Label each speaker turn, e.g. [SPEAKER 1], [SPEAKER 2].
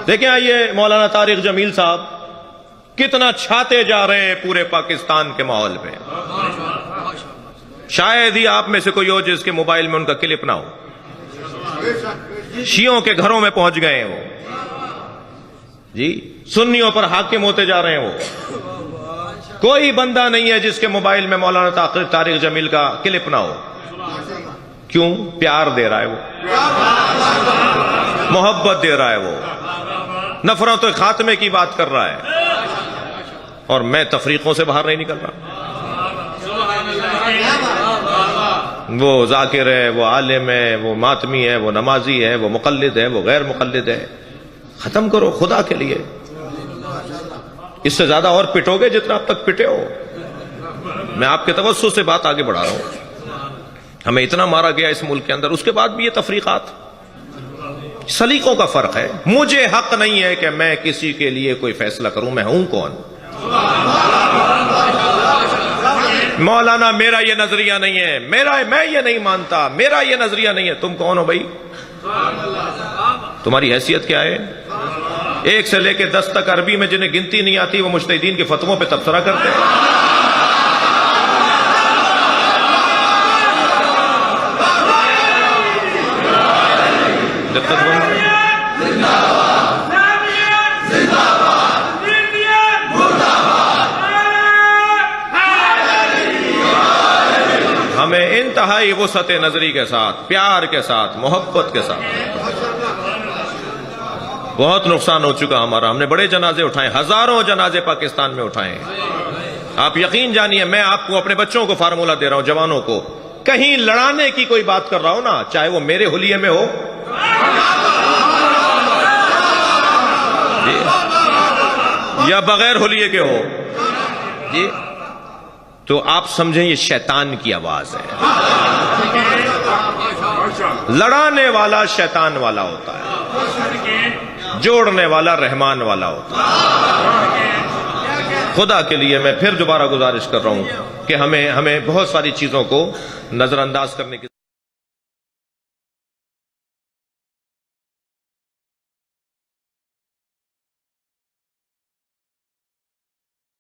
[SPEAKER 1] دیکھیں آئیے مولانا طارق جمیل صاحب کتنا چھاتے جا رہے ہیں پورے پاکستان کے ماحول میں. شاید ہی آپ میں سے کوئی ہو جس کے موبائل میں ان کا کلپ نہ ہو. شیعوں کے گھروں میں پہنچ گئے ہیں وہ جی, سنیوں پر حاکم ہوتے جا رہے ہیں وہ. کوئی بندہ نہیں ہے جس کے موبائل میں مولانا طارق جمیل کا کلپ نہ ہو. کیوں؟ پیار دے رہا ہے وہ, محبت دے رہا ہے وہ, نفرتوں کے خاتمے کی بات کر رہا ہے. اور میں تفریقوں سے باہر نہیں نکل رہا. وہ ذاکر ہے, وہ عالم ہے, وہ ماتمی ہے, وہ نمازی ہے, وہ مقلد ہے, وہ غیر مقلد ہے. ختم کرو خدا کے لیے. اس سے زیادہ اور پٹو گے جتنا اب تک پٹے ہو. میں آپ کے توسط سے بات آگے بڑھا رہا ہوں. ہمیں اتنا مارا گیا اس ملک کے اندر, اس کے بعد بھی یہ تفریقات. سلیقوں کا فرق ہے. مجھے حق نہیں ہے کہ میں کسی کے لیے کوئی فیصلہ کروں. میں ہوں کون؟ مولانا میرا یہ نظریہ نہیں ہے, میں یہ نہیں مانتا, میرا یہ نظریہ نہیں ہے. تم کون ہو بھائی؟ تمہاری حیثیت کیا ہے؟ 1 سے لے کے 10 تک عربی میں جنہیں گنتی نہیں آتی وہ مجتہدین کے فتووں پہ تبصرہ کرتے ہیں. ہمیں انتہائی وسعت نظری کے ساتھ, پیار کے ساتھ, محبت کے ساتھ. بہت نقصان ہو چکا ہمارا. ہم نے بڑے جنازے اٹھائے, ہزاروں جنازے پاکستان میں اٹھائے. آپ یقین جانیے, میں آپ کو اپنے بچوں کو فارمولہ دے رہا ہوں, جوانوں کو, کہیں لڑانے کی کوئی بات کر رہا ہو نا, چاہے وہ میرے حلیے میں ہو جی, یا بغیر حلیے کے ہو جی, تو آپ سمجھیں یہ شیطان کی آواز ہے. لڑانے والا شیطان والا ہوتا ہے, جوڑنے والا رحمان والا ہوتا ہے. خدا کے لیے میں پھر دوبارہ گزارش کر رہا ہوں کہ ہمیں بہت ساری چیزوں کو نظر انداز کرنے کی